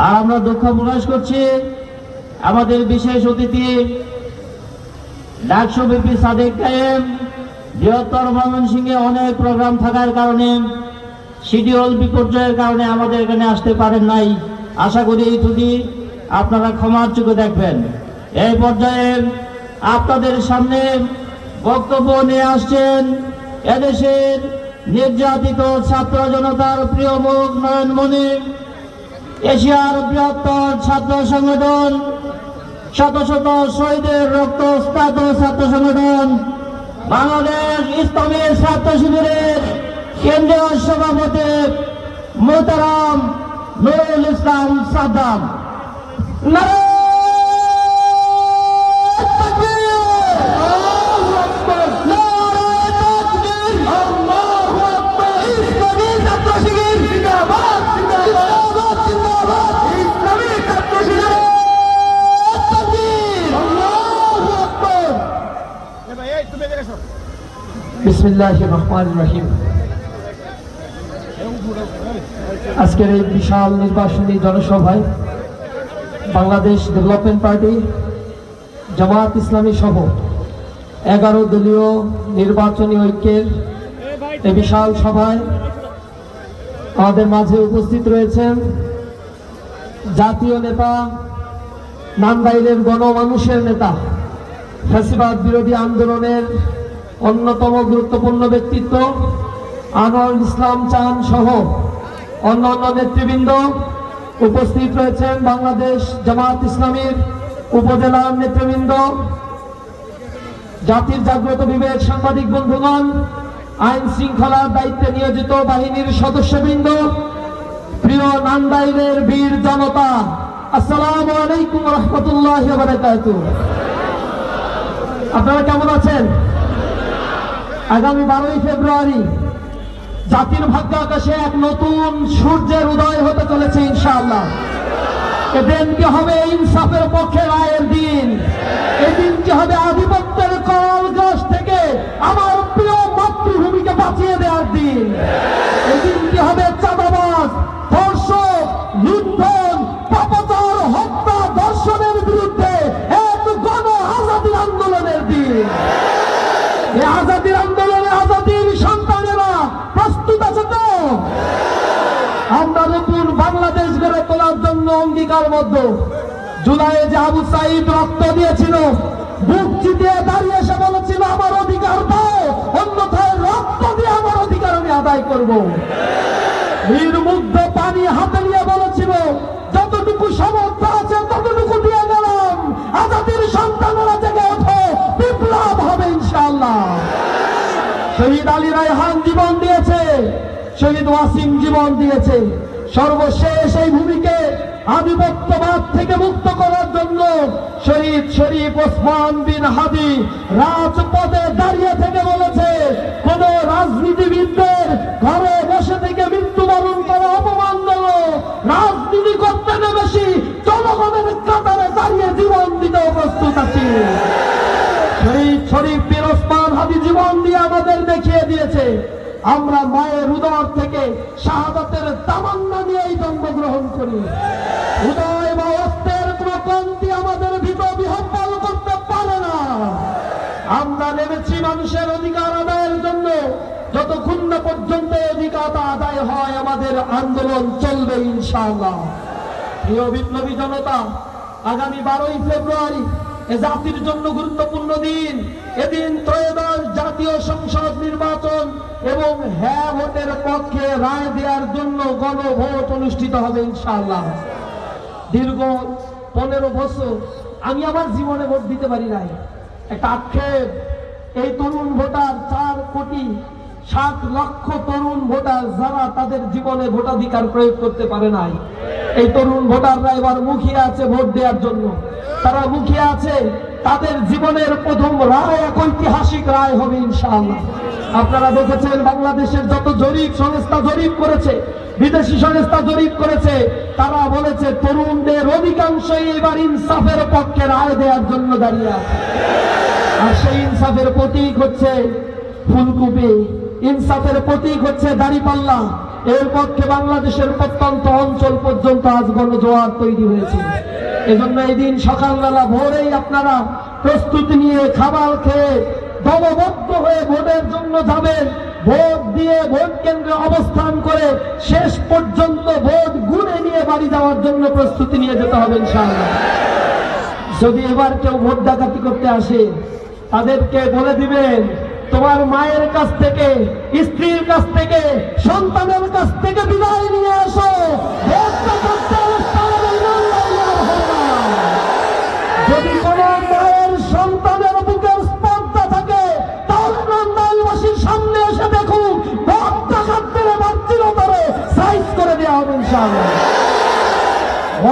আর আমরা দুঃখ প্রকাশ করছি আমাদের বিশেষ অতিথি ডাকসু বিপি সাদেক কায়েম বৃহত্তর ময়মনসিংহে অনেক প্রোগ্রাম থাকার কারণে শিডিউল বিপর্যয়ের কারণে আমাদের এখানে আসতে পারেন নাই। আশা করি এই ত্রুটি আপনারা ক্ষমার চোখে দেখবেন। এই পর্যায়ে আপনাদের সামনে বক্তব্য নিয়ে আসছেন এদেশের নির্যাতিত ছাত্র জনতার প্রিয় মুখ নয়নমণি, এশিয়ার বৃহত্তর ছাত্র সংগঠন, শত শত শহীদের রক্তস্নাত ছাত্র সংগঠন বাংলাদেশ ইসলামী ছাত্র শিবিরের কেন্দ্রীয় সভাপতি মোহতারাম নুরুল ইসলাম সাদ্দাম। বিসমিল্লাহির রহমানির রহিম। আজকের এই বিশাল নির্বাচনী জনসভায় বাংলাদেশ ডেভেলপমেন্ট পার্টি, জামাত ইসলামী সহ 11 দলীয় নির্বাচনী ঐক্যের এই বিশাল সভায় আমাদের মাঝে উপস্থিত রয়েছেন জাতীয় নেতা, নান্দাইলের গণমানুষের নেতা, ফ্যাসিবাদ বিরোধী আন্দোলনের অন্যতম গুরুত্বপূর্ণ ব্যক্তিত্ব আনোয়ারুল ইসলাম চান সহ অন্যান্য নেতৃবৃন্দ উপস্থিত রয়েছেন। বাংলাদেশ জামাত ইসলামীর উপজেলার নেতৃবৃন্দ, জাতির জাগ্রত বিবেক সাংবাদিক বন্ধুগণ, আইন শৃঙ্খলার দায়িত্বে নিয়োজিত বাহিনীর সদস্যবৃন্দ, প্রিয় নান্দাইলের বীর জনতা, আসসালামু আলাইকুম ওয়া রাহমাতুল্লাহি ওয়া বারাকাতুহু। আপনারা কেমন আছেন? আগামী 12ই ফেব্রুয়ারি জাতির ভাগ্য আকাশে এক নতুন সূর্যের উদয় হতে চলেছে ইনশাআল্লাহ। এদিনটি হবে ইনসাফের পক্ষে রায়ের দিন। এদিনটি হবে আধিপত্যের কলগাছ থেকে আমার প্রিয় মাতৃভূমিকে বাঁচিয়ে দেওয়ার দিন। এদিনটি হবে চাঁদাবাজ, ধর্ষক, লুণ্ঠন, পাপাচার, হত্যা, ধর্ষণের বিরুদ্ধে এক গণ আজাদী আন্দোলনের দিন। এই আজাদীর আন্দোলনে আজাদীর সন্তানেরা প্রস্তুত আছে তো? আমরা নতুন বাংলাদেশ গড়ে তোলার জন্য অঙ্গীকারবদ্ধ। জুলাইয়ে যে আবু সাঈদ রক্ত দিয়েছিল, বুক চিতিয়ে দাঁড়িয়ে এসে বলেছিল আমার অধিকার দাও, অন্যথায় রক্ত দিয়ে আমার অধিকার আমি আদায় করব। নির্মুগ্ধ পানি হাতে নিয়ে বলেছিল যতটুকু সামর্থ্য আছে ততটুকু দিয়ে গেলাম। আজাদীর সন্তানেরা জেগে ওঠো, বিপ্লব হবে ইনশাআল্লাহ। শহীদ আলী রায়হান জীবন দিয়েছে, শহীদ ওয়াসিম জীবন দিয়েছে। সর্বশেষ এই ভূমিকে আধিপত্যবাদ থেকে মুক্ত করার জন্য শহীদ শরীফ ওসমান বিন হাদি রাজপথে দাঁড়িয়ে থেকে বলেছে কোন রাজনীতিবিদদের ঘরে বসে থেকে মৃত্যুবরণ করা অপমানজনক। রাজনীতি করতে বেশি জনগণের কাতারে দাঁড়িয়ে জীবন দিতে প্রস্তুত আছি। শহীদ শরীফ বিন ওসমান হাদি জীবন দিয়ে আমাদের দেখিয়ে দিয়েছে আমরা মায়ের উদর থেকে শাহাদাতের তামান্না নিয়েই জন্মগ্রহণ করি। উদয় বা অস্ত্রের কোন ক্রান্তি আমাদের ভিতর বিহ্বল করতে পারে না। আমরা নেমেছি মানুষের অধিকার আদায়ের জন্য। যতক্ষণ না পর্যন্ত অধিকার আদায় হয় আমাদের আন্দোলন চলবে ইনশাআল্লাহ। প্রিয় বিপ্লবী জনতা, আগামী 12ই ফেব্রুয়ারি এ জাতির জন্য গুরুত্বপূর্ণ দিন। এদিন ত্রয়োদশ জাতীয় সংসদ নির্বাচন এবং হ্যাঁ ভোটের পক্ষে রায় দেওয়ার জন্য গণভোট অনুষ্ঠিত হবে ইনশাআল্লাহ। দীর্ঘ 15 বছর আমি আমার জীবনে ভোট দিতে পারি নাই। একটা আক্ষেপ, এই তরুণ ভোটার 4,60,00,000 তরুণ ভোটার যারা তাদের জীবনে ভোটাধিকার প্রয়োগ করতে পারে নাই, এই তরুণ ভোটাররা এবার মুখিয়ে আছে ভোট দেওয়ার জন্য। তারা মুখিয়ে আছে, তাদের জীবনের প্রথম রায় এক ঐতিহাসিক রায় হবে ইনশাআল্লাহ। আপনারা দেখেছেন বাংলাদেশের যত জরিপ সংস্থা জরিপ করেছে, বিদেশি সংস্থা জরিপ করেছে, তারা বলেছে তরুণদের অধিকাংশই এবার ইনসাফের পক্ষে রায় দেওয়ার জন্য দাঁড়িয়ে আছে। আর সেই ইনসাফের প্রতীক হচ্ছে ফুলকুপি, ইনসাফের প্রতীক হচ্ছে দাড়িপাল্লা, এর পক্ষে বাংলাদেশের প্রত্যন্ত অঞ্চল পর্যন্ত আজ গণজোয়ার তৈরি হয়েছে। এজন্য এই দিন সকালবেলা ভোরেই আপনারা প্রস্তুতি নিয়ে খাবার খেয়ে দলবদ্ধ হয়ে ভোটের জন্য যাবেন। ভোট দিয়ে ভোট কেন্দ্রে অবস্থান করে শেষ পর্যন্ত ভোট গুনে নিয়ে বাড়ি যাওয়ার জন্য প্রস্তুতি নিয়ে যেতে হবে ইনশাআল্লাহ। যদি এবার কেউ ভোট ডাকাতি করতে আসে, তাদেরকে বলে দিবেন, তোমার মায়ের কাছ থেকে, স্ত্রীর কাছ থেকে, সন্তানের কাছ থেকে বিদায় নিয়ে আসো। ভোট ডাকাতি যদি কোন মায়ের সন্তানের বুকের স্পর্ধা থাকে, তাহলে নন্দাইলবাসীর সামনে এসে দেখুক, ভোট ডাকাতদের এবার চিরতরে সাইজ করে দেওয়া হবে ইনশাআল্লাহ।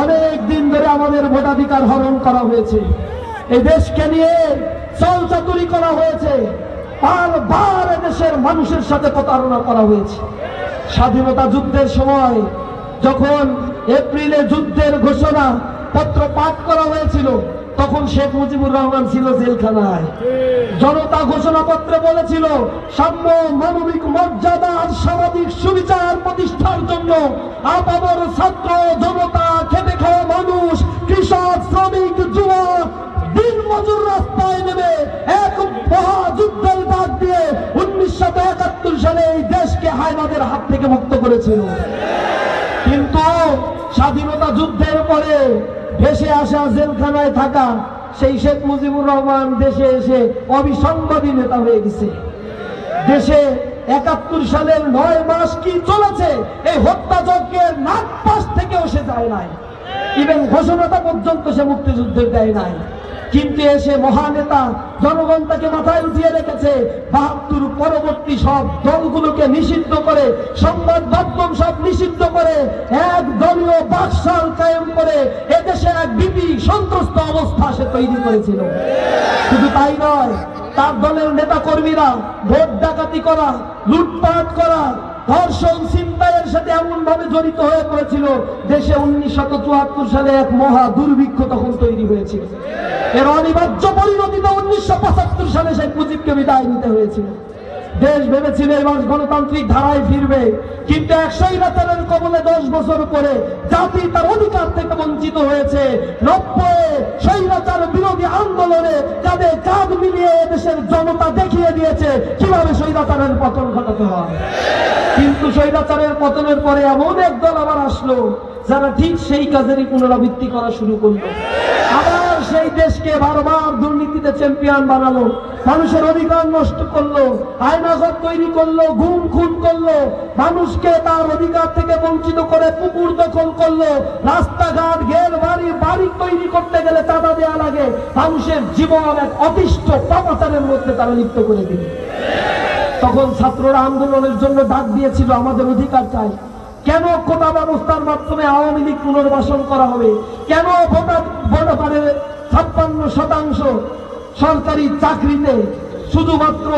অনেক দিন ধরে আমাদের ভোটাধিকার হরণ করা হয়েছে, এই দেশকে নিয়ে চলচাতুরি করা হয়েছে, বারবার দেশের মানুষের সাথে প্রতারণা করা হয়েছে। স্বাধীনতা যুদ্ধের সময় যখন এপ্রিলে যুদ্ধের ঘোষণা পত্র পাঠ করা হয়েছিল, তখন শেখ মুজিবুর রহমান ছিল জেলখানায়। জনতা ঘোষণাপত্রে বলেছিল সাম্য, মানবিক মর্যাদা আর সামাজিক সুবিচার প্রতিষ্ঠার জন্য আপামর ছাত্র জনতা, খেটে খাওয়া মানুষ, কৃষক, শ্রমিক, যুবক, দিন মজুর রাস্তায় নেমে এক মহাযুদ্ধের ডাক দিয়ে 1971 সালে এই দেশকে হায়নাদের হাত থেকে মুক্ত করেছিল। কিন্তু স্বাধীনতা যুদ্ধের পরে ভেসে আসা, জেলখানায় থাকা সেই শেখ মুজিবুর রহমান দেশে এসে অবিসংবাদী নেতা হয়ে গেছে। দেশে 71 সালের 9 মাস কি চলেছে, এই হত্যাযজ্ঞের নাগপাশ থেকেও সে যায় নাই, ইভেন ঘোষণাটা পর্যন্ত সে মুক্তিযুদ্ধের দেয় নাই। কিন্তু এসে মহানেতা, জনগণ তাকে মাথায় উঠিয়ে রেখেছে। 72 পরবর্তী সব দলগুলোকে নিষিদ্ধ করে, সংবাদ মাধ্যম সব নিষিদ্ধ করে, এক দলীয় বাকশাল কায়েম করে এদেশে এক ভীতি সন্ত্রস্ত অবস্থা সে তৈরি করেছিল। শুধু তাই নয়, তার দলের নেতা কর্মীরা ভোট ডাকাতি করা, লুটপাট করা, ধর্ষণ, ছিনতাইয়ের সাথে এমন ভাবে জড়িত হয়ে পড়েছিল, দেশে 1974 সালে এক মহা দুর্ভিক্ষ তখন তৈরি হয়েছিল। এর অনিবার্য পরিণতিতে 1975 সালে শেখ মুজিবকে বিদায় নিতে হয়েছিল। দেশ ভেবেছিল এবার গণতান্ত্রিক ধারায় ফিরবে, কিন্তু 100 কবলে 10 বছর পরে জাতি তার অধিকার থেকে বঞ্চিত হয়েছে। 90 স্বৈরাচার বিরোধী আন্দোলনে কাঁধে কাঁধ মিলিয়ে দেশের জনতা দেখিয়ে দিয়েছে কিভাবে স্বৈরাচারের পতন ঘটাতে হয়। কিন্তু স্বৈরাচারের পতনের পরে এমন এক দল আবার আসলো, যারা ঠিক সেই কাজেরই পুনরাবৃত্তি করা শুরু করলো। আবার সেই দেশকে বারবার দুর্নীতিতে চ্যাম্পিয়ন বানালো, মানুষের অধিকার নষ্ট করলো, আয়নাঘর তৈরি করলো, গুম খুন করলো, মানুষকে তার অধিকার থেকে বঞ্চিত করে পুকুর দখল করলো, রাস্তাঘাট, ঘের বাড়ি বাড়ি তৈরি করতে গেলে চাঁদা দেওয়া লাগে, মানুষের জীবন এক অতিষ্ঠ পাপাচারের মধ্যে তারা লিপ্ত করে দিল। তখন ছাত্ররা আন্দোলনের জন্য ডাক দিয়েছিল, আমাদের অধিকার চাই। কেন কোটা ব্যবস্থার মাধ্যমে আওয়ামী লীগ পুনর্বাসন করা হবে? কেন ভোটারের 56% সরকারি চাকরিতে শুধুমাত্র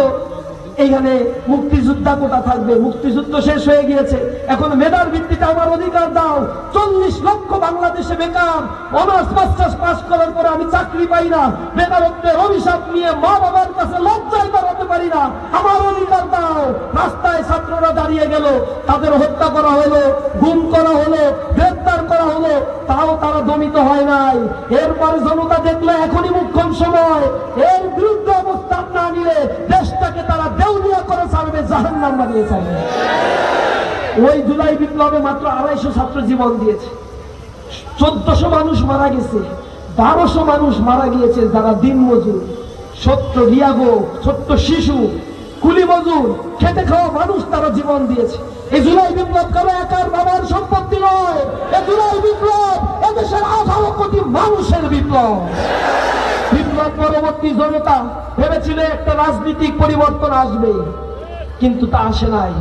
এইখানে মুক্তিযোদ্ধা কোটা থাকবে? মুক্তিযুদ্ধ শেষ হয়ে গিয়েছে, এখন মেধার ভিত্তিতে আমার অধিকার দাও। 40 লক্ষ বাংলাদেশে বেকার, অনার্স মাস্টার্স পাস করার পরে আমি চাকরি পাই না, বেকারত্বের অভিশাপ নিয়ে মা বাবার কাছে লজ্জায় দাঁড়াতে পারি না, আমার অধিকার দাও। রাস্তায় ছাত্ররা দাঁড়িয়ে গেল, তাদের হত্যা করা হলো, গুম করা হলো, গ্রেফতার করা হলো, তাও তারা দমিত হয় নাই। এরপরে জনতা দেখলো এখনই মুখ্যম সময়, এর বিরুদ্ধে অবস্থান না নিলে দেশটাকে তারা দেউলিয়া করে ছাড়বে, জাহান্নাম বানিয়ে ছাড়বে। ওই জুলাই বিপ্লবে মাত্র 250 ছাত্র জীবন দিয়েছে, 1400 মানুষ মারা গেছে, 1200 মানুষ মারা গিয়েছে যারা দিন মজুর, ছোট্ট রিয়াগো, ছোট্ট শিশু, কুলি মজুর, খেটে খাওয়া মানুষ তারা জীবন দিয়েছে। এই জুলাই বিপ্লব কারো একার বাবার সম্পত্তি নয়, এই জুলাই বিপ্লব এদেশের 18 কোটি মানুষের বিপ্লব। বিপ্লব পরবর্তী জনতা ভেবেছিল একটা রাজনৈতিক পরিবর্তন আসবে, কিন্তু তা আসে নাই।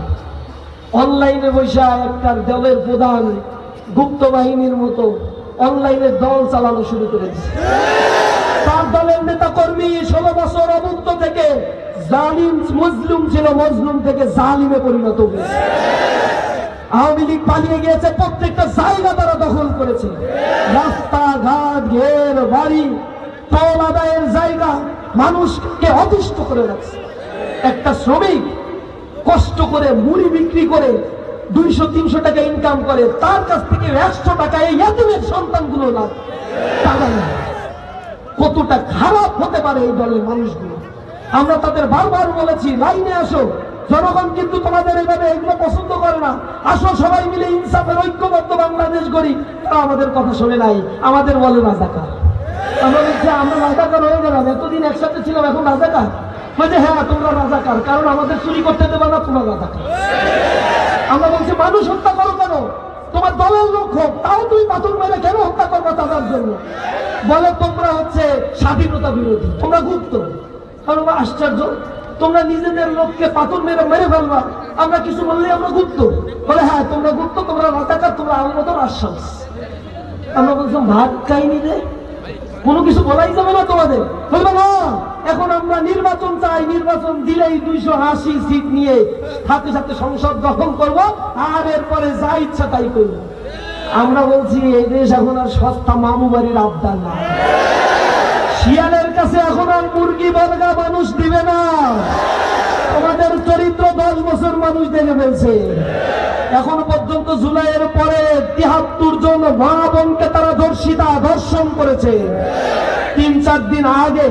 অনলাইনে বৈশা একটা দলের প্রধান গুপ্ত বাহিনীর মতো অনলাইনে দল চালানো শুরু করে দিয়েছে। তার দলের নেতা কর্মী 16 বছর অবুদ্ধ থেকে জালিম মজলুম ছিল, মজলুম থেকে জালিমে পরিণত হয়েছে। আওয়ামী লীগ পালিয়ে গিয়েছে, প্রত্যেকটা জায়গা তারা দখল করেছে, রাস্তাঘাট, ঘের বাড়ি, টোল আদায়ের জায়গা, মানুষকে অতিষ্ঠ করে রাখছে। একটা শ্রমিক কষ্ট করে মুড়ি বিক্রি করে 200-300 টাকা ইনকাম করে, তার কাছ থেকে 100 টাকা এই ইয়াতীমের সন্তানগুলো টাকা নেয়। কতটা খারাপ হতে পারে এই দলের মানুষগুলো। আমরা তাদের বারবার বলেছি লাইনে আসো, জনগণ কিন্তু তোমাদের এইভাবে এগুলো পছন্দ করে না, আসো সবাই মিলে ইনসাফের ঐক্যবদ্ধ বাংলাদেশ গড়ি। তারা আমাদের কথা শুনে নাই, আমাদের বলে রাজাকার। আমরা বলছি আমরা রাজাকার হয়ে গেলাম, এতদিন একসাথে ছিলাম এখন রাজাকার? বলছে হ্যাঁ তোমরা রাজাকার, কারণ আমাদের চুরি করতে দেবে না, তোমরা রাজাকার। আমরা বলছি মানুষ হত্যা করো কেন? তোমার দলের লোক হোক, তাও তুমি পাথর মেরে কেন হত্যা করবো তাদের জন্য? বলে তোমরা হচ্ছে স্বাধীনতা বিরোধী, তোমরা গুপ্ত। কারণ আশ্চর্য, তোমরা নিজেদের লোককে পাথর মেরে মেরে ফেলবা, আমরা কিছু বললে আমরা গুপ্ত। বলে হ্যাঁ তোমরা গুপ্ত, তোমরা রাজাকার, তোমরা আলমদর আশ্বাস। আমরা বলছিলাম ভাগ খাইনি রে, কোনো কিছু বলাই যাবে না তোমাদের। বলবে না, এখন আমরা নির্বাচন চাই, নির্বাচন দিলেই 280 সিট নিয়ে সাথে সাথে সংসদ দখল করব, আর এরপরে যা ইচ্ছা তাই করব। আমরা বলছি এই দেশ এখন আর সস্তা মামু বাড়ির আবদার না, শিয়ালের কাছে এখন আর মুরগি বর্গা মানুষ দিবে না। তোমাদের চরিত্র 10 বছর মানুষ দেখে ফেলছে। এখন পর্যন্ত জুলাইয়ের পরে 73 জন মা বোনকে তারা ধর্ষণ করেছে। 3-4 দিন আগে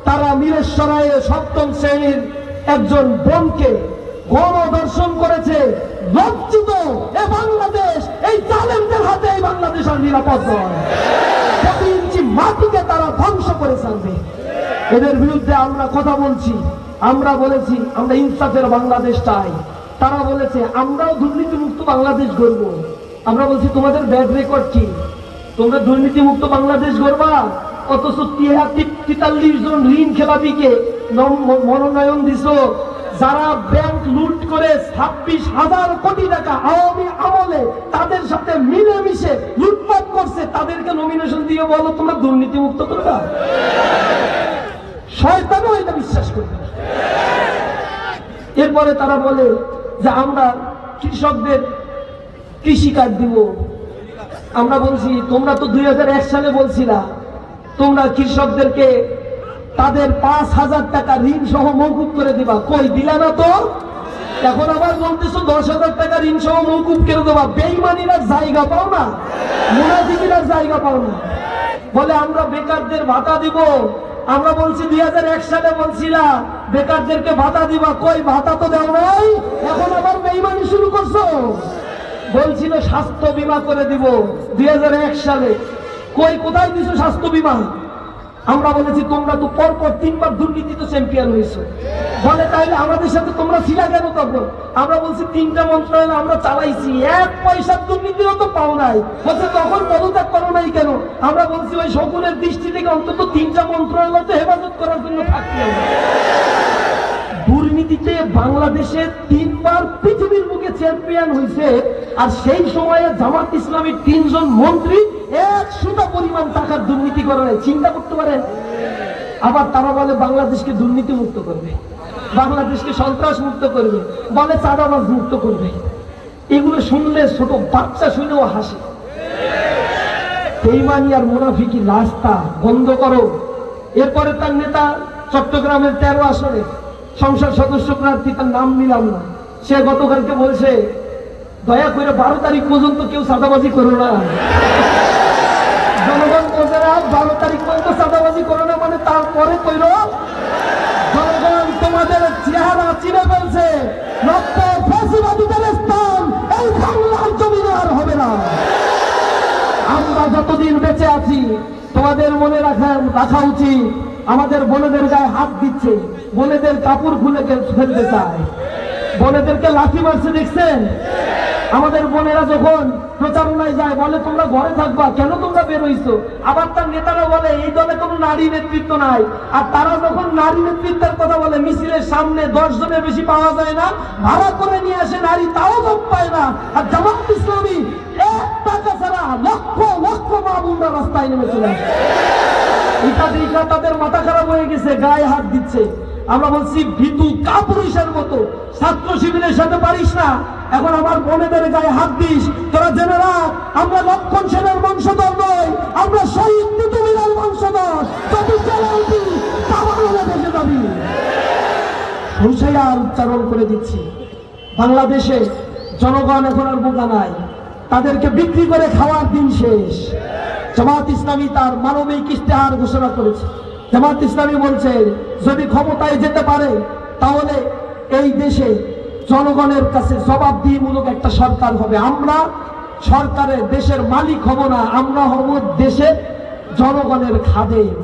তারা মিরেশ্বরায়ে 7ম শ্রেণীর একজন বোনকে গণধর্ষণ করেছে। লজ্জিত এ বাংলাদেশ, এই জালেমদের হাতে এই বাংলাদেশ আর নিরাপদ নয়। প্রতি ইঞ্চি মাটিকে তারা ধ্বংস করে ছাড়বে। এদের বিরুদ্ধে আমরা কথা বলছি, আমরা বলেছি আমরা ইনসাফের বাংলাদেশ চাই। তারা বলেছে আমরাও দুর্নীতিমুক্ত বাংলাদেশ গড়ব। আমরা বলছি তোমাদের ব্যাড রেকর্ড কি? তোমরা দুর্নীতিমুক্ত বাংলাদেশ গড়বা, অথচ 43 জন ঋণ খেলাপিকে মনোনয়ন দিছ, যারা ব্যাংক লুট করে 26,000 কোটি টাকা আওয়ামী আমলে তাদের সাথে মিলেমিশে লুটপাট করছে, তাদেরকে নমিনেশন দিয়ে বলো তোমরা দুর্নীতিমুক্ত করবা? শয়তানও এটা বিশ্বাস করবে। এরপরে তারা বলে যে আমরা কৃষকদের কৃষি কার্ড দিব। আমরা বলছি তোমরা তো 2001 সালে বলছিলা তোমরা কৃষকদেরকে তাদের 5,000 টাকা ঋণ সহ মওকুফ করে দিবা, কই দিলা না তো? এখন আবার বলতেছো 10,000 টাকা ঋণ সহ মওকুফ করে দেবা। বেঈমানিরা জায়গা পাও না, মুনাফিকিরা জায়গা পাও না। বলে আমরা বেকারদের ভাতা দিব। আমরা বলছি 2001 সালে বলছিলা বেকারদেরকে ভাতা দিবা, কই ভাতা তো দেও নাই, এখন আবার বেঈমানি শুরু করছো। বলছিল স্বাস্থ্য বীমা করে দিব 2001 সালে, কই কোথায় দিছো স্বাস্থ্য বীমা? আমরা বলেছি তোমরা তো পরপর 3 বার দুর্নীতিতে চ্যাম্পিয়ন হয়েছো। বলে তাইলে আমাদের সাথে তোমরা ছিলা কেন তখন? আমরা বলছি 3টা মন্ত্রণালয় আমরা চালাইছি, 1 পয়সার দুর্নীতিও তো পাও নাই। বলছে তখন পদত্যাগ করো নাই কেন? আমরা বলছি ওই শকুনের দৃষ্টি থেকে অন্তত 3টা মন্ত্রণালয় তো হেফাজত করার জন্য থাকতে হবে। দুর্নীতিতে বাংলাদেশে 3 বার পৃথিবীর বুকে চ্যাম্পিয়ন হয়েছে, আর সেই সময়ে জামাত ইসলামীর 3 জন মন্ত্রী 100 পরিমাণ টাকার দুর্নীতি করে নাই। চিন্তা করতে পারেন। আবার তারা বলে বাংলাদেশকে দুর্নীতি মুক্ত করবে, বাংলাদেশকে সন্ত্রাস মুক্ত করবে, বলে চাঁদাবাজ মুক্ত করবে। এগুলো শুনলে ছোট বাচ্চা শুনেও হাসে। বেঈমানি আর মুনাফিকি রাস্তা বন্ধ করো। এরপরে তার নেতা চট্টগ্রামের 13 আসনে সংসদ সদস্য প্রার্থী, তার নাম নিলাম না, সে গতকালকে বলছে দয়া করে 12 তারিখ পর্যন্ত কেউ চাঁদাবাজি করো না। জনগণ বলছে না 12 তারিখ পর্যন্ত চাঁদাবাজি করো না, মানে তারপরে কইল। জনগণ তোমাদের চেহারা চিনে ফেলছে, রক্ত ফ্যাসিবাদীদের স্থান এই বাংলার জমিনে আর হবে না। আমরা যতদিন বেঁচে আছি তোমাদের মনে রাখা উচিত, আমাদের বোনেদের গায়ে হাত দিচ্ছে, বোনেদের কাপড় খুলে ফেলতে চায়, বোনেদেরকে লাঠি মারছে দেখছেন? আমাদের বোনেরা যখন প্রচারণায় যায় বলে তোমরা ঘরে থাকবা, কেন তোমরা বের হইছো? আবার তার নেতারা বলে এই দলে কোনো নারী নেতৃত্ব নাই। আর তারা যখন নারী নেতৃত্বের কথা বলে মিছিলের সামনে 10 জনের বেশি পাওয়া যায় না, ভাড়া করে নিয়ে আসে নারী, তাও লোক পায় না। আর জামাত ইসলামী 1 টাকা ছাড়া লক্ষ লক্ষ মা বোনরা রাস্তায় নেমে চলে আসে। এটা দেখা তাদের মাথা খারাপ হয়ে গেছে, গায়ে হাত দিচ্ছে। আমরা বলছি ভীতু কাপুরুষের মতো ছাত্র শিবিরের সাথে পারিস না, এখন আমার বোনেদের গায়ে হাত দিস। তোরা জেনে রাখ, আমরা লক্ষণ সেনের বংশধর নই, আমরা শহীদ কুতুবুল বংশধর। যদি চালাবি তাহলে দেখে যাবি। সংশয় আর উচ্চারণ করে দিচ্ছি, বাংলাদেশে জনগণ এখন আর বোকা নাই, তাদেরকে বিক্রি করে খাওয়ার দিন শেষ। জামাত ইসলামী তার মানবিক ইশতেহার ঘোষণা করেছে। জামাত ইসলামী বলছে যদি ক্ষমতায় যেতে পারে তাহলে এই দেশে জনগণের কাছে জবাবদিহিমূলক একটা সরকার হবে। আমরা সরকারের দেশের মালিক হব না, আমরা হব দেশের জনগণের খাদেম।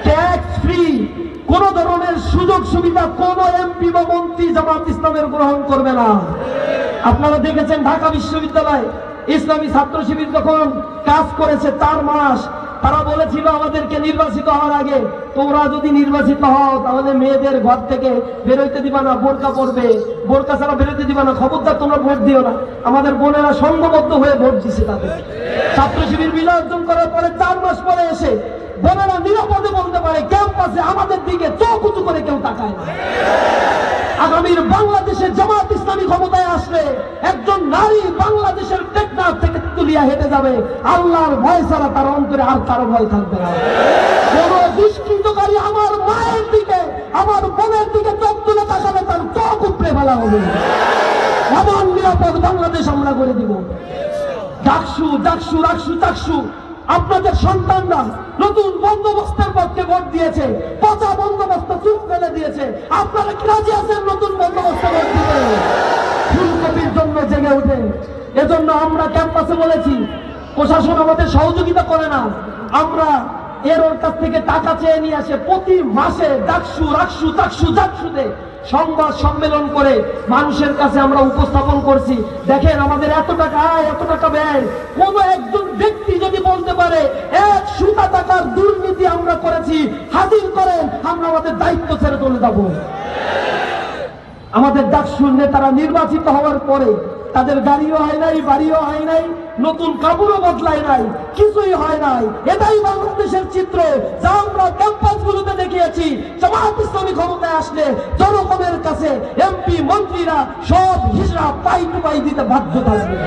ট্যাক্স ফ্রি কোন ধরনের সুযোগ সুবিধা কোন এমপি বা মন্ত্রী জামাত ইসলামের গ্রহণ করবে না। আপনারা দেখেছেন ঢাকা বিশ্ববিদ্যালয় ইসলামী ছাত্র শিবির যখন কাজ করেছে 4 মাস, তারা বলেছিল আমাদেরকে নির্বাচিত হওয়ার আগে তোমরা যদি নির্বাচিত হও তাহলে মেয়েদের ঘর থেকে বেরোইতে দিবা না, বোরকা পরবে, বোরকা ছাড়া বেরোতে দিবা না, খবরদার তোমরা ভোট দিও না। আমাদের বোনেরা সংঘবদ্ধ হয়ে ভোট দিছে তাদের। ছাত্র শিবির বিজয় অর্জন করার পরে 4 মাস পরে এসে বোনেরা নিরাপদে বলতে পারে ক্যাম্পাসে আমাদের দিকে চোখ উঁচু করে কেউ তাকায় না। আগামীর বাংলাদেশের জামাত ইসলামী ক্ষমতায় আসলে একজন নারী বাংলাদেশের টেকনাফ থেকে তুলিয়া হেঁটে যাবে, আল্লাহর ভয় ছাড়া তার অন্তরে আর কারো ভয় থাকবে না। কোন দুষ্কৃতকারী আমার মায়ের দিকে আমার বোনের দিকে চোখ তুলে তাকাবে তার চোখ উপড়ে ফেলা হবে। এমন নিরাপদ বাংলাদেশ আমরা করে দিব। ডাকসু ডাকসু রাকসু চাকসু আপনাদের সন্তানরা নতুন বন্দোবস্তের পক্ষে ভোট দিয়েছে, পচা বন্দোবস্ত চুপ ফেলে দিয়েছে। আপনারা কি রাজি আছেন নতুন বন্দোবস্তে ভোট দিতে? ফুলকপির জন্য জেগে উঠে। এজন্য আমরা ক্যাম্পাসে বলেছি প্রশাসন আমাদের সহযোগিতা করে না, আমরা ওর কাছ থেকে টাকা চেয়ে নিয়ে আসে প্রতি মাসে ডাকসু রাকসু চাকসু জাকসুতে সংবাদ সম্মেলন করে মানুষের কাছে আমরা উপস্থাপন করছি, দেখেন আমাদের এত টাকা আয় এত টাকা ব্যয়। কোন একজন ব্যক্তি যদি বলতে পারে 100 টাকার দুর্নীতি আমরা করেছি, হাজির করেন, আমরা আমাদের দায়িত্ব ছেড়ে চলে যাব। আমাদের ডাকসুর নেতারা নির্বাচিত হওয়ার পরে তাদের গাড়িও হয় নাই, বাড়িও হয় নাই, নতুন কাপড়ও বদলায় নাই, কিছুই হয় নাই। এটাই বাংলাদেশের চিত্র যা আমরা ক্যাম্পাসগুলোতে দেখিয়েছি। জামাত ইসলামী ক্ষমতায় আসলে জনগণের কাছে এমপি মন্ত্রীরা সব হিসাব পাই টু পাই দিতে বাধ্য থাকবে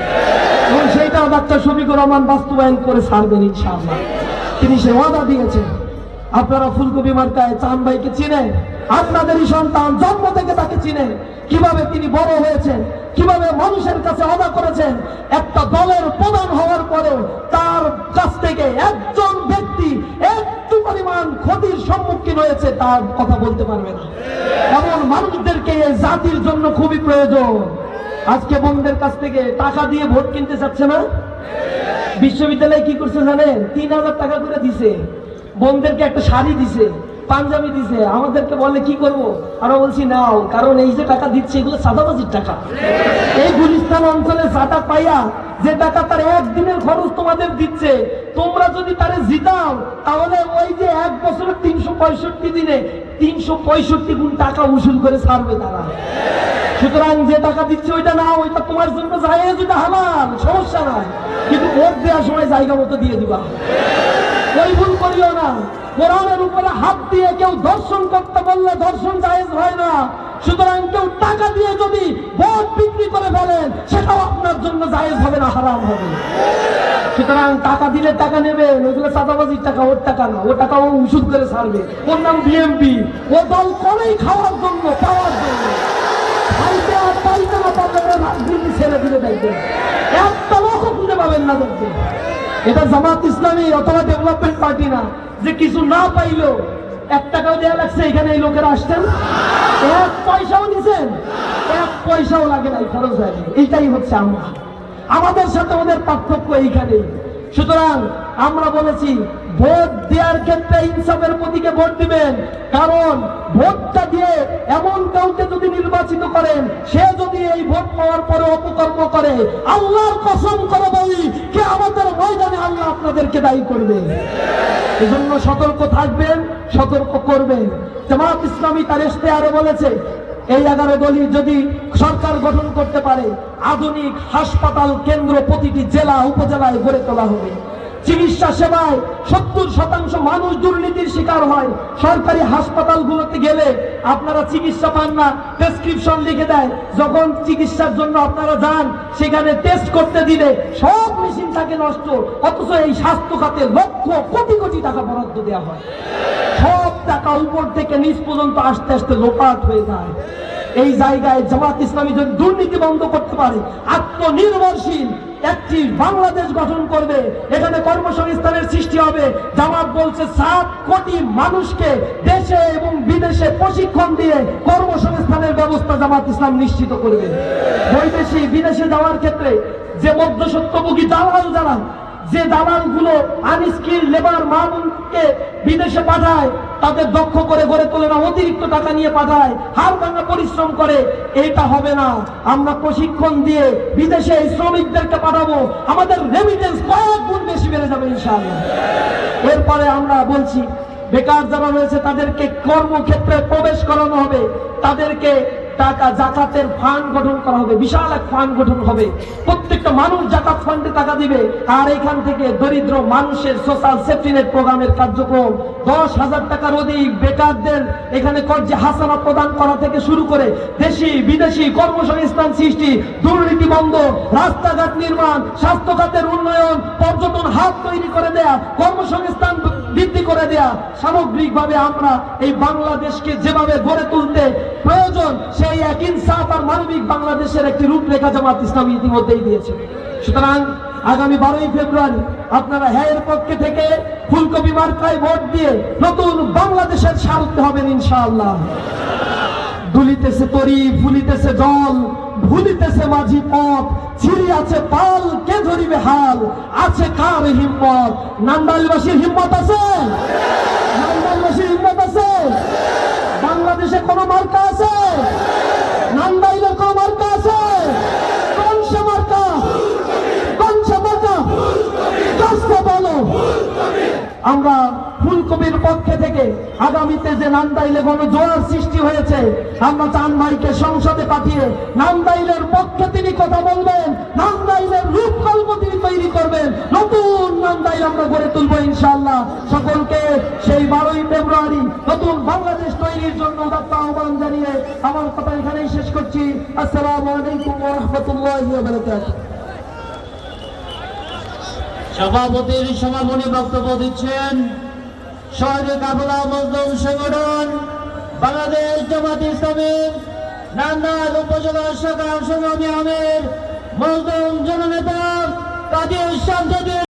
এবং সেইটা ডাক্তার শফিকুর রহমান বাস্তবায়ন করে ছাড়বেন ইনশাআল্লাহ। তিনি সে ওয়াদা দিয়েছেন। আপনারা ফুলকপি মার্কায় চান ভাইকে চিনেন, আপনাদেরই সন্তান, জন্ম থেকে তাকে চিনেন, কিভাবে তিনি বড় হয়েছেন, কিভাবে মানুষের কাছে আদা করেছেন। একটা দলের প্রধান হওয়ার পরে তার কাছ থেকে একজন ব্যক্তি একটু পরিমাণ ক্ষতির সম্মুখীন হয়েছে তার কথা বলতে পারবে না। এমন মানুষদেরকে এই জাতির জন্য খুবই প্রয়োজন। আজকে বোনদের কাছ থেকে টাকা দিয়ে ভোট কিনতে চাচ্ছে না। বিশ্ববিদ্যালয়ে কি করছে জানেন? 3000 টাকা করে দিছে, বোনদেরকে একটা শাড়ি দিছে, পাঞ্জাবি দিছে। আমাদেরকে বলে কি করব, আমরা বলছি নাও, কারণ এই যে টাকা দিচ্ছে এগুলো সাদাবাজির টাকা। এই গুলিস্তান অঞ্চলে চাঁদা পাইয়া যে টাকা তার একদিনের খরচ তোমাদের দিচ্ছে, তোমরা যদি তারে জিতাও তাহলে ওই যে 1 বছরের 365 দিনে 365 গুণ টাকা উসুল করে ছাড়বে তারা। সুতরাং যে টাকা দিচ্ছে ওইটা নাও, ওইটা তোমার জন্য জায়েজ, ওইটা হালাল, সমস্যা নাই, কিন্তু ভোট দেওয়ার সময় জায়গা মতো দিয়ে দিবা। ওই ভুল করিও না। কোরআনের উপরে হাত দিয়ে কেউ দর্শন করতে বললে দর্শন জায়েজ হয় না। সুতরাং কেউ টাকা দিয়ে যদি ভোট বিক্রি করে ফেলেন সেটাও আপনার জন্য জায়েজ হবে না, হারাম হবে। সুতরাং টাকা দিলে টাকা নেবে, ওইগুলো চাঁদাবাজির টাকা, ওর টাকা না, ও টাকা ও উসুদ করে ছাড়বে। ওর নাম বিএমপি, ও দল করেই খাওয়ার জন্য, পাওয়ার জন্য। খাইতে আর পাইতে না পারলে ওরা রাজনীতি ছেড়ে দিলে দেখবেন, একটা লোকও খুঁজে পাবেন না দেখবেন। এটা জামাত ইসলামী অথবা ডেভেলপমেন্ট পার্টি না যে কিছু না পাইলো 1 টাকাও দেওয়া লাগছে। এখানে এই লোকেরা আসছেন, 1 পয়সাও নিছেন, 1 পয়সাও লাগে নাই, খরচ হয়নি। এইটাই হচ্ছে আমরা, আমাদের সাথে ওদের পার্থক্য এইখানে। সুতরাং আমরা বলেছি ভোট দেওয়ার ক্ষেত্রে ইনসাফের প্রতীকে ভোট দিবেন, কারণ ভোটটা দিয়ে এমন কাউকে যদি নির্বাচিত করেন সে যদি এই ভোট পাওয়ার পরে অপকর্ম করে, আল্লাহর কসম করে বলি কে আমাদের ময়দানে আল্লাহ আপনাদেরকে দায়ী করবে। এজন্য সতর্ক থাকবেন, সতর্ক করবেন। জামাত ইসলামী তার ইশতেহারে বলেছে এই 11 দলই যদি সরকার গঠন করতে পারে আধুনিক হাসপাতাল কেন্দ্র প্রতিটি জেলা উপজেলায় গড়ে তোলা হবে। চিকিৎসা সেবায় 70% মানুষ দুর্নীতির শিকার হয়। সরকারি হাসপাতালগুলোতে গেলে আপনারা চিকিৎসা পান না, প্রেসক্রিপশন লিখে দেয়। যখন চিকিৎসার জন্য আপনারা যান সেখানে টেস্ট করতে দিলে সব মেশিন থাকে নষ্ট, অথচ এই স্বাস্থ্য খাতে লক্ষ কোটি কোটি টাকা বরাদ্দ দেওয়া হয়। সব টাকা উপর থেকে নিচ পর্যন্ত আস্তে আস্তে লোপাট হয়ে যায়। এই জায়গায় জামাত ইসলামী যদি দুর্নীতি বন্ধ করতে পারে, আত্মনির্ভরশীল একটি বাংলাদেশ গঠন করবে, এখানে কর্মসংস্থানের সৃষ্টি হবে। জামাত বলছে 7 কোটি মানুষকে দেশে এবং বিদেশে প্রশিক্ষণ দিয়ে কর্মসংস্থানের ব্যবস্থা জামাত ইসলাম নিশ্চিত করবে। বৈদেশিক বিদেশে যাওয়ার ক্ষেত্রে যে মধ্যস্বত্বভোগী দালাল যারা, যে দালালগুলো আনস্কিল লেবার মানুষকে বিদেশে পাঠায়, তাদের দক্ষ করে গড়ে তোলে না, অতিরিক্ত টাকা নিয়ে পাঠায়, হাড় ভাঙা পরিশ্রম করে, এটা হবে না। আমরা প্রশিক্ষণ দিয়ে বিদেশে এই শ্রমিকদেরকে পাঠাবো, আমাদের রেমিটেন্স কয়েক গুণ বেশি বেড়ে যাবে ইনশাআল্লাহ। এরপরে আমরা বলছি বেকার যারা রয়েছে তাদেরকে কর্মক্ষেত্রে প্রবেশ করানো হবে, তাদেরকে টাকা জাকাতের ফান্ড গঠন করা হবে, বিশাল এক ফান্ড গঠন হবে, প্রত্যেকটা মানুষ জাকাত ফান্ডে টাকা দিবে। আর এখান থেকে দরিদ্র মানুষের সোশ্যাল সেফটি নেট প্রোগ্রামের কার্যক্রম 10,000 টাকার অধিক বেকারদের এখানে কর্জে হাসানা প্রদান করা থেকে শুরু করে দেশি বিদেশি কর্মসংস্থান সৃষ্টি, দুর্নীতি বন্ধ, রাস্তাঘাট নির্মাণ, স্বাস্থ্য খাতের উন্নয়ন, পর্যটন হাব তৈরি করে দেয়া, কর্মসংস্থান বৃদ্ধি করে দেয়া, সামগ্রিকভাবে আমরা এই বাংলাদেশকে যেভাবে গড়ে তুলতে প্রয়োজন সেই এক ইনসাফ আর মানবিক বাংলাদেশের একটি রূপরেখা জামাত ইসলামী ইতিমধ্যেই দিয়েছে। সুতরাং আগামী 12ই ফেব্রুয়ারি আপনারা হ্যাঁর পক্ষে থেকে ফুলকপি মার্কায় ভোট দিয়ে নতুন বাংলাদেশের স্বার্থে হবেন ইনশাআল্লাহ। দুলিতেছে তরি, ফুলিতেছে জল, ভুলিতেছে মাঝি পথ, ছিড়ি আছে পাল, কে ধরিবে হাল, আছে কার হিম্মত। নান্দাইলবাসীর হিম্মত আছে? নান্দাইলবাসীর হিম্মত আছে? বাংলাদেশে কোনো মার্কা আছে? নান্দাইলের কোনো মার্কা আছে? কোন সে মার্কা? কোন সে মার্কা? কাজটা বলো। আমরা ফুলকপির পক্ষে থেকে আগামীতে যে নান্দাইলে গণজোয়ার সৃষ্টি হয়েছে, আমরা চান ভাইকে সংসদে পাঠিয়ে নান্দাইলের পক্ষে তিনি কথা বলবেন, নান্দাইলের রূপকল্প তিনি তৈরি করবেন, নতুন নান্দাইল আমরা গড়ে তুলবো ইনশাআল্লাহ। সকলকে সেই 12ই ফেব্রুয়ারি নতুন বাংলাদেশ তৈরির জন্য উদাত্ত আহ্বান জানিয়ে আমার কথা এখানেই শেষ করছি। আসসালামু আলাইকুম ওয়া রাহমাতুল্লাহি ওয়া বারাকাতুহু। সভাপতির সমাপনী বক্তব্য দিচ্ছেন শহরে কাফেলা মজলুম সংগঠন বাংলাদেশ জামাত ইসলামী নান্দাইল উপজেলা শাখার সংগ্রামী আমির মজলুম জননেতা কাজী শামসুদ্দিন।